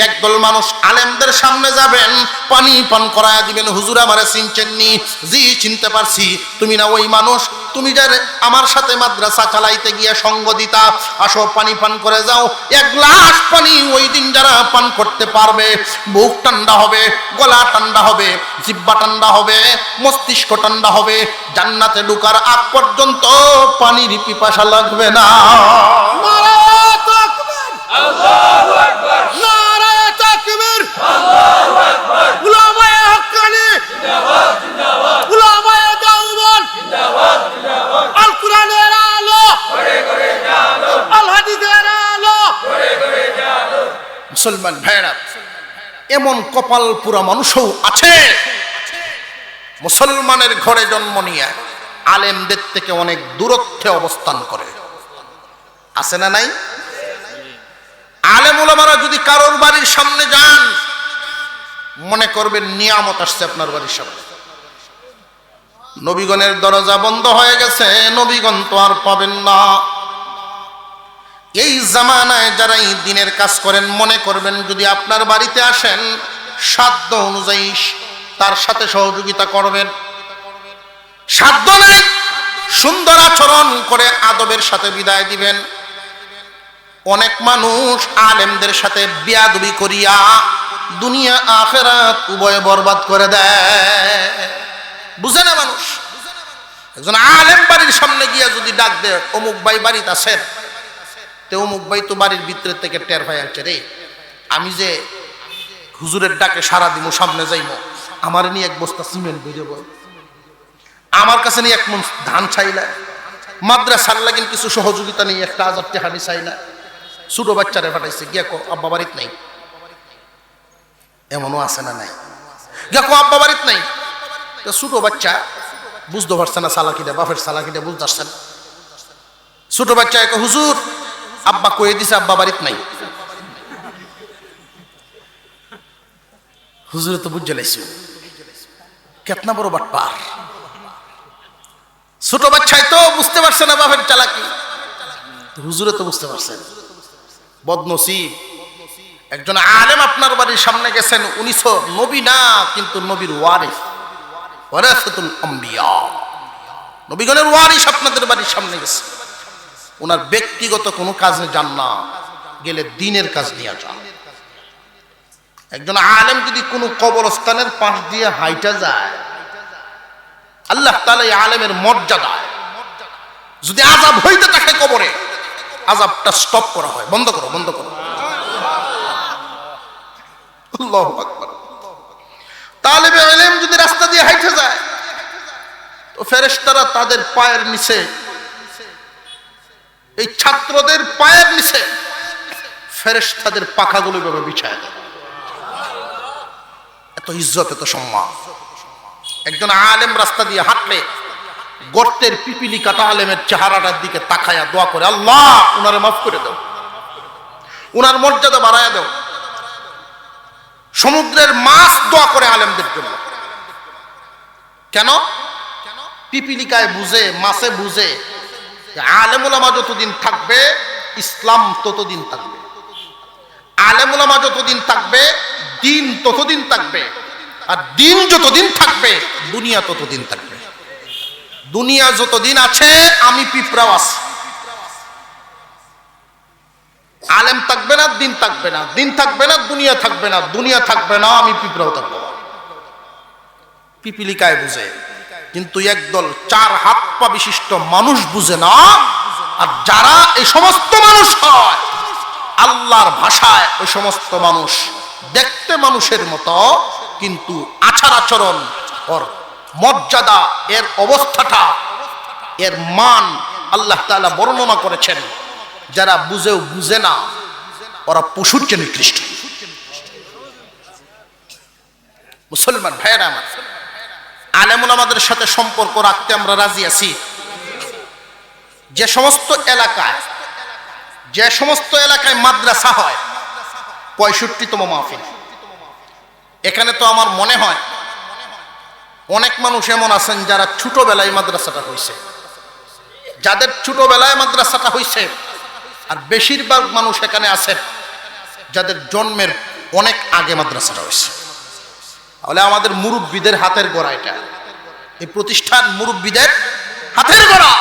S1: একদল মানুষ আলেমদের সামনে যাবেন, পানি পান করায়া দিবেন। হুজুর আমারে চিনছেননি? জি চিনতে পারছি। তুমি না ওই মানুষ, তুমি যার আমার সাথে মাদ্রাসা চালাইতে গিয়ে সঙ্গ দিতা, আসো পানি পান করে যাও। 1 গ্লাস পানি ওই দিন যারা পান করতে পারবে, বুক ঠান্ডা হবে, গলা ঠান্ডা হবে, জিহ্বা ঠান্ডা হবে, মস্তিষ্ক ঠান্ডা হবে, জান্নাতে ঢোকার আগ পর্যন্ত পানির পিপাসা লাগবে না।
S2: নারায়ে তাকবীর, আল্লাহু আকবার, নারায়ে তাকবীর, আল্লাহু আকবার, উলামায়ে হক্কানি জিন্দাবাদ জিন্দাবাদ, উলামায়ে দেওবন্দ জিন্দাবাদ জিন্দাবাদ, আল কোরআনের আলো করে করে জালো, আল হাদিসের আলো করে করে জালো।
S1: মুসলমান ভাইরা, এমন কপাল পুরা মানুষও আছে মুসলমানের ঘরে জন্ম নিয়ে আলেমদের থেকে অনেক দূরত্বে অবস্থান করে। আছে না নাই? আলেম ওলামারা যদি কারোর বাড়ির সামনে যান, মনে করবেন নিয়ামত আসছে আপনার বাড়ির সামনে। নবীগণের দরজা বন্ধ হয়ে গেছে, নবীগণ তো আর পাবেন না। এই জামানায় যারা এই দিনের কাজ করেন, মনে করবেন যদি আপনার বাড়িতে আসেন, সাধ্য অনুযায়ী তার সাথে সহযোগিতা করবেন। সাধ্য নেই, সুন্দর আচরণ করে আদবের সাথে বিদায় দিবেন। অনেক মানুষ আলেমদের সাথে বেয়াদবি করিয়া দুনিয়া আখিরাত উভয় বরবাদ করে দেয়। বুঝে না মানুষ? একজন আলেম বাড়ির সামনে গিয়া যদি ডাক দেয়, অমুক ভাই বাড়িতে আছেন, তো অমুক ভাই তো বাড়ির ভিতরে থেকে টের ভাই আছে, রে আমি যে হুজুরের ডাকে সারা দিব, সামনে যাইব, আমার নিয়ে 1 বস্তা সিমেন্ট বুঝে, আমার কাছে নিয়ে এক মন ধান চাইলা, মাদ্রাসার লাগিন কিছু সহযোগিতা নিয়ে একটা হাজার টাকা চাইলা, ছোট বাচ্চারে পাঠাইছে গিয়া কো আব্বা বাড়িত নাই। এমনও আছে না নাই? গিয়া কো আব্বা বাড়িত নাই। তো ছোট বাচ্চা বুঝতে পারছে না চালাকিটা, বাপের চালাকিটা বুঝতে পারছে না। ছোট বাচ্চা এক হুজুর আব্বা কয়ে দিছে আব্বা বাড়িত নাই। হুজুরে তো বুঝে লাইছে কেতনা বড় বাটপার। ছোট বাচ্চাই তো বুঝতে পারছে না বাপের চালাকি, হুজুরে তো বুঝতে পারছেন। বদনসিব একজন আলেম আপনার বাড়ির সামনে গেছেন, উনি তো নবী না কিন্তু নবীর ওয়ারিস, ওয়ারাসাতুল আম্বিয়া, নবীগণের ওয়ারিস আপনাদের বাড়ির সামনে গেছে। ওনার ব্যক্তিগত কোনো কাজে যান না, গেলে দ্বীনের কাজ নিয়ে যান। একজন আলেম যদি কোনো কবরস্থানের পাশ দিয়ে হাইটা যায়, আল্লাহ তাআলা এই আলেমের মর্যাদায় যদি আযাব হইতে থাকে কবরে, আযাবটা স্টপ করা হয়, বন্ধ করো বন্ধ করো। আল্লাহু আকবার। তালেবে ইলম যদি রাস্তা দিয়ে হাইটা যায়, তো ফেরেশতারা তাদের পায়ের নিচে, এই ছাত্রদের পায়ের নিচে ফেরেশতাদের পাখাগুলো এভাবে বিছায় দেয়। এত ইজ্জত, এত সম্মান। একজন আলেম রাস্তা দিয়ে হাঁটলে গর্তের পিপিলি কাটা আলেমের চেহারাটার দিকে তাকায়া দোয়া করে, আল্লাহ উনারে মাফ করে দাও, উনার মর্যাদা বাড়ায়া দাও। সমুদ্রের মাছ দোয়া করে আলেমদের জন্য। কেন? পিপিলিকায় বুঝে, মাছে বুঝে আলেম ওলামা যতদিন থাকবে ইসলাম ততদিন থাকবে, আলেম ওলামা যতদিন থাকবে দ্বীন ততদিন থাকবে, আর দ্বীন যতদিন থাকবে দুনিয়া ততদিন থাকবে। দুনিয়া যতদিন আছে আমি পিঁপড়াও আছি। আলেম থাকবে না, দ্বীন থাকবে না, দ্বীন থাকবে না, দুনিয়া থাকবে না, দুনিয়া থাকবে না, আমি পিঁপড়াও থাকবো না। পিপিলিকায় বুঝে, কিন্তু একদল চার হাত পা বিশিষ্ট মানুষ বুঝে না। আর যারা এই সমস্ত মানুষ হয়, আল্লাহর ভাষায় ওই সমস্ত মানুষ দেখতে মানুষের মতো, কিন্তু আচার আচরণ, ওর মর্যাদা, এর অবস্থাটা, এর মান আল্লাহ তাআলা বর্ণনা করেছেন। যারা বুঝেও বুঝে না, ওরা পশুর চেয়ে নিকৃষ্ট। মুসলমান ভাইয়েরা আমার, আলেম ওলামাদের সাথে সম্পর্ক রাখতে আমরা রাজি আছি। যে সমস্ত এলাকায় মাদ্রাসা হয়, 65তম মাহফিল, এখানে তো আমার মনে হয় অনেক মানুষ এমন আছেন যারা ছোটবেলায় মাদ্রাসাটা হয়েছে, যাদের ছোটবেলায় মাদ্রাসাটা হয়েছে, আর বেশিরভাগ মানুষ এখানে আছেন যাদের জন্মের অনেক আগে মাদ্রাসাটা হয়েছে। তাহলে আমাদের মুরব্বীদের হাতের গড়া এটা, এই প্রতিষ্ঠান মুরব্বীদের হাতের গড়া,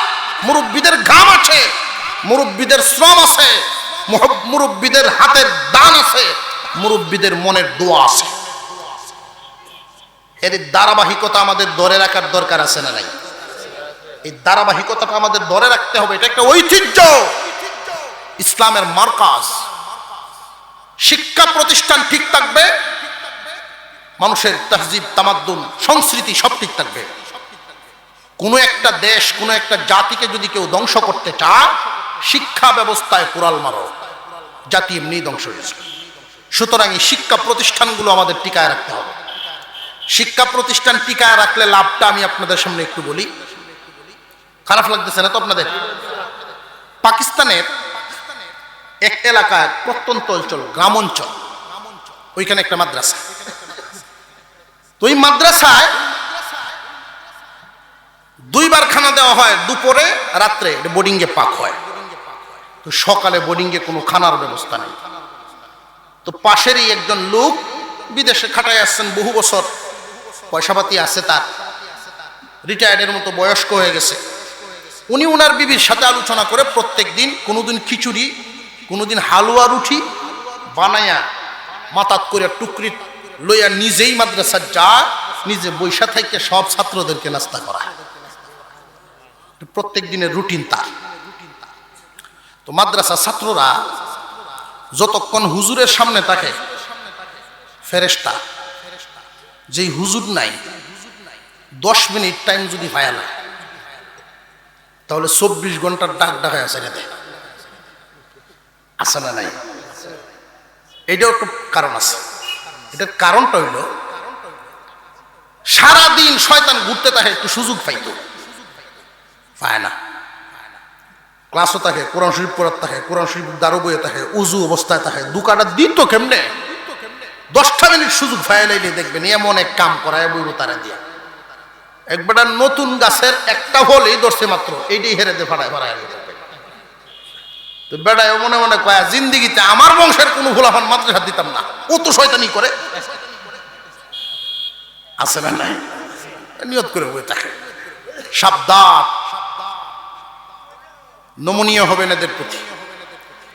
S1: মুরব্বীদের ঘাম আছে, মুরব্বীদের শ্রম আছে, মুরব্বীদের হাতের দান আছে, মুরব্বীদের মনের দোয়া আছে। এর ধারাবাহিকতা আমাদের ধরে রাখার দরকার আছে না নাই? এই ধারাবাহিকতাটা আমাদের ধরে রাখতে হবে। এটা একটা ঐতিহ্য, ইসলামের মারকাজ। শিক্ষা প্রতিষ্ঠান ঠিক থাকবে, মানুষের তাহজিব, তামাদ্দুন, সংস্কৃতি সব ঠিক থাকবে। কোনো একটা দেশ, কোনো একটা জাতিকে যদি কেউ ধ্বংস করতে চায়, শিক্ষা ব্যবস্থায় কুড়াল মারো, জাতি এমনি ধ্বংস হয়েছে। সুতরাং এই শিক্ষা প্রতিষ্ঠানগুলো আমাদের টিকায় রাখতে হবে। শিক্ষা প্রতিষ্ঠান টিকায় রাখলে লাভটা আমি আপনাদের সামনে একটু বলি। খারাপ লাগতেছে না তো আপনাদের? পাকিস্তানের এক এলাকায়, প্রত্যন্ত অঞ্চল, গ্রাম অঞ্চল, ওইখানে একটা মাদ্রাসা। তো এই মাদ্রাসায় 2 বার খানা দেওয়া হয়, দুপুরে, রাত্রে। বোর্ডিংয়ে পাক হয়। তো সকালে বোর্ডিংয়ে কোনো খানার ব্যবস্থা নেই। তো পাশেরই একজন লোক বিদেশে খাটায় আসছেন বহু বছর, পয়সাপাতি আছে তার, রিটায়ার্ডের মতো বয়স্ক হয়ে গেছে। উনি ওনার বিবির সাথে আলোচনা করে প্রত্যেক দিন কোনোদিন খিচুড়ি, কোনোদিন হালুয়া রুটি বানায়া মাতাত করে টুকরি লইয়া নিজেই মাদ্রাসা যা, নিজে বৈশা থেকে সব ছাত্রদেরকে নাস্তা করায়। প্রত্যেক দিনের রুটিন তার। তো মাদ্রাসা ছাত্ররা যতক্ষণ হুজুরের সামনে থাকে, ফেরেশতা, যেই হুজুর নাই 10 মিনিট টাইম যদি পায় না, তাহলে 24 ঘন্টার ডাক ডাকায় আছে রে, আছে না নাই? এটাও একটু কারণ আছে। এটার কারণটা হইল সারাদিন শয়তান ঘুরতে থাকে, একটু সুযোগ পাইতো, পায় না। ক্লাসও থাকে, কোরআন শরীফ পড়ার থাকে, কোরআন শরীফ দারো বইয়ে থাকে, উজু অবস্থায় থাকে, দুকাটা দিত কেমনে? 10টা মিনিট সুযোগ ফাইলাইলে দেখবেন এমন এক কাম করায় বইব তারা দিয়া। একবার নতুন গাছের একটা ফলই ধরছে মাত্র, এইটাই হেরে দিয়ে ফাড়ায় ফাড়ায়। তো বেড়ায় মনে মনে কয়া, জিন্দিগিতে আমার বংশের কোনো ফুলাফান মাদ্রাসা দিতাম না, ও তো শয়তানি করে। আছে না নাই? নিয়ত করে বই থাকে। সাবধান, নমনীয় হবেন এদের প্রতি,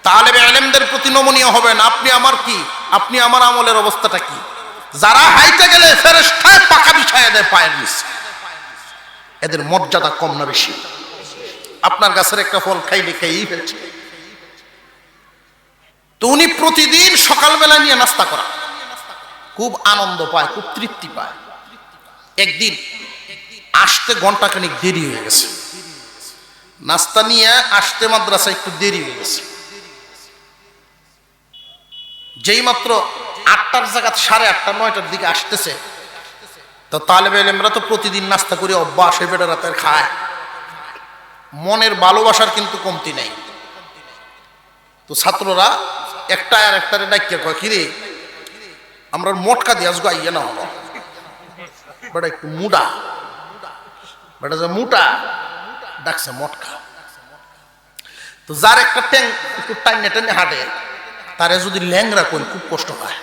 S1: তালেবে ইলমদের প্রতি নমনীয় হবেন। আপনি আমার কি, আপনি আমার আমলের অবস্থাটা কি? যারা হাইতে গেলে ফেরেশতায় পাকা বিছায়া দেয় পায়ের নিচে, এদের মর্যাদা কম না বেশি? আপনার গাছের একটা ফল খাইলে খেয়েই ফেলছে। তো উনি প্রতিদিন সকালবেলা নিয়ে নাস্তা করা, খুব আনন্দ পায়, খুব তৃপ্তি পায়। একদিন আসতে ঘন্টাখানিক দেরি হয়ে গেছে, নাস্তা নিয়ে আসতে মাদ্রাসা একটু দেরি হয়ে গেছে। যেই মাত্র 8টার জায়গা 8:30 9টার দিকে আসতেছে, তো তালেবে ইলমরা তো প্রতিদিন নাস্তা করে অভ্যাস, এই বেটা রাতের খায়, মনের ভালোবাসার কিন্তু কমতি নেই। তো ছাত্ররা একটা আর একটারে ডাকিয়ে কয়, কিরে আমরা মোটকা দিয়ে আসবো, আইয়া না হলো বেটা একটু মুডা, বেটা যে মুটা ডাকছে মোটকা। তো যার একটা ট্যাং একটু টাইনে টাইনে হাঁটে, তারে যদি ল্যাংরা কইন খুব কষ্ট পায়।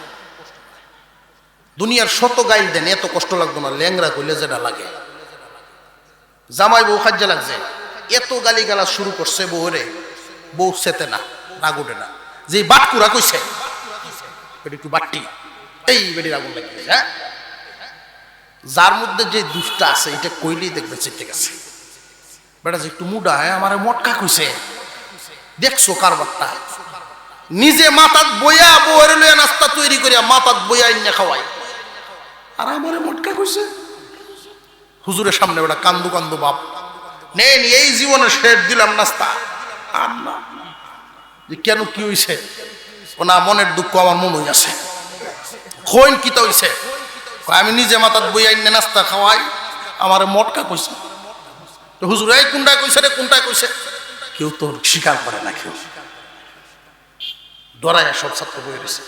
S1: দুনিয়ার শত গাইল দেন, এত কষ্ট লাগতো না ল্যাংরা কইলে যেটা লাগে। জামাই বউ খাজ্জা লাগছে, এত গালি গালা শুরু করছে বউরে, বউ সেতে না, রাগ ওঠে না। যে বাটকুরা কইছে একটু বাট্টি, এই বেটির আগুন লাগিয়েছে। হ্যাঁ, যার মধ্যে যে দুষ্টা আছে এটা কইলেই দেখবে চেটে গেছে। বেটা যে একটু মুডা, হ্যাঁ আমার মটকা কইছে, দেখছো কারবারটা? নিজে মাথাত বইয়া বউয়ের লইয়া নাস্তা তৈরি করিয়া মাথাত বইয়া ইন্না খাওয়াই, আর আমার মটকা কইছে। হুজুরের সামনে বেটা কান্দু কান্দু বাপ, নেন এই জীবনে শেষ দিলাম নাস্তা। আর না, কেন কি হইছে? ও না, মনের দুঃখ আমার মন হয়ে আছে। কইন কি তো হইছে? আমি নিজে মাথাত বইয়া ইন্না নাস্তা খাওয়াই, আমার মটকা কইছে। তো হুজুর এই কোনটা কইছে রে, কোনটা কইছে? কেউ তো স্বীকার করে না, কেউ ডরায় সব ছাত্র বই রয়েছে।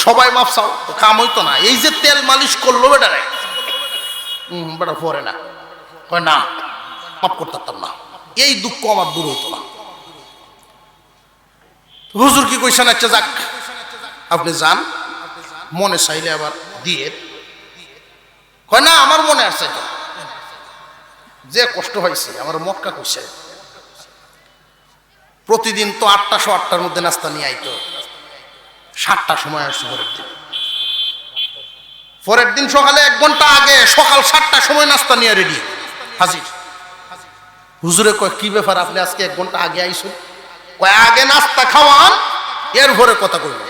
S1: সবাই মাপ চাও, কাম হইতো না। এই যে তেল মালিশ করলো বেটারে, বেটা পরে না, কয় না মাপ করতাম না, এই দুঃখ আমার দূর হইতো না। হুজুর কি কইছেন? আচ্ছা যাক, আপনি যান, মনে চাইলে আবার দিয়ে। কয় না, আমার মনে আছে তো, যে কষ্ট হয়েছে আমার মটকা কইছে। প্রতিদিন তো 8টা 8:30 মধ্যে নাস্তা নিয়ে আইতো, 7টার সময় আসছে পরের দিন। পরের দিন সকালে 1 ঘন্টা আগে, সকাল 7টার সময় নাস্তা নিয়ে রেডি হাজির। হুজুরে কয় কি ব্যাপার, আপনি আজকে 1 ঘন্টা আগে আইসুন? কয় আগে নাস্তা খাওয়ান, এর ভরে কথা কইব।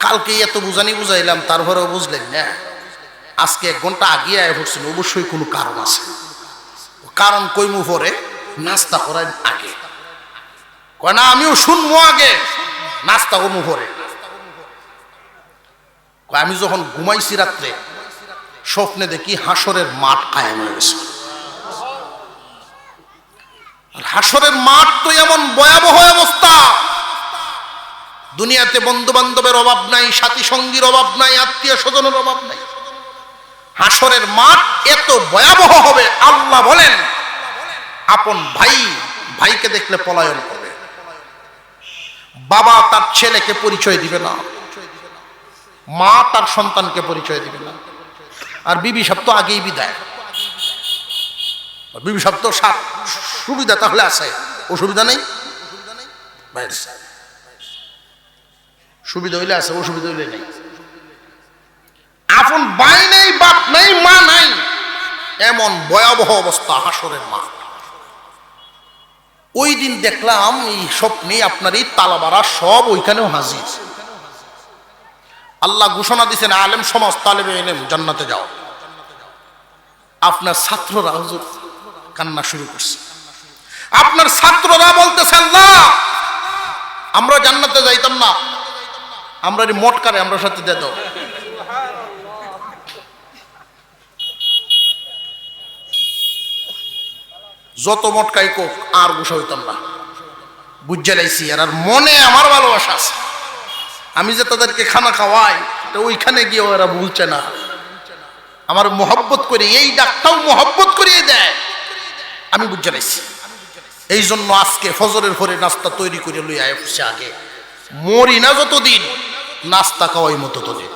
S1: কালকে এত বুঝানি বুঝাইলাম, তারপরেও বুঝলেন না, আজকে 1 ঘন্টা আগে আয় পড়ছেন, অবশ্যই কোনো কারণ আছে। কারণ কইমু পরে, নাস্তা করার আগে। কয় না, আমিও শুনবো আগে, নাস্তা কমু পরে। আমি যখন ঘুমাইছি রাত্রে, স্বপ্নে দেখি হাসরের মাঠ কায়েম হয়ে গেছে। আর হাসরের মাঠ তো এমন ভয়াবহ অবস্থা, দুনিয়াতে বন্ধু বান্ধবের অভাব নাই, সাথী সঙ্গীর অভাব নাই, আত্মীয় স্বজনের অভাব নাই। হাসরের মাঠ এত ভয়াবহ হবে, আল্লাহ বলেন আপন ভাই ভাইকে দেখলে পলায়ন করবে, বাবা তার ছেলেকে পরিচয় দিবে না, মা তার সন্তানকে পরিচয় দিবে না। আর বিবি সাহেব তো আগেই বিদায়। বিবি সাহেব তো সুবিধা তাহলে আছে, অসুবিধা নেই। সুবিধা হইলে আছে, অসুবিধা হইলে নেই। আপন ভাই নেই, বাপ নেই, মা নাই, এমন ভয়াবহ অবস্থা হাসরের মা। ওই দিন দেখলাম এই স্বপ্নে আপনার এই তালাবাড়া সব ওইখানেও হাজির। আল্লাহ ঘোষণা দিচ্ছেন, আলেম সমাজ তালেবে ইলম জান্নাতে যাও। আপনার ছাত্ররা হুজুর কান্না শুরু করছে। আপনার ছাত্ররা বলতেছে আল্লাহ আমরা জান্নাতে যাইতাম না, আমরা মটকারে আমরা সাথে দিয়ে দাও। যত মটকাই কোক আর বসা হইতাম না, বুঝে লাইছি। আর মনে আমার ভালোবাসা আছে, আমি যে তাদেরকে খানা খাওয়াই তো ওইখানে গিয়ে ওরা ভুলছে না, আমার মোহব্বত করে এই ডাকটাও মোহব্বত করিয়ে দেয়, আমি বুঝে লাইছি। এই জন্য আজকে ফজরের পরে নাস্তা তৈরি করে লই আয় আগে মরি না যতদিন নাস্তা খাওয়াই মতো তোদের।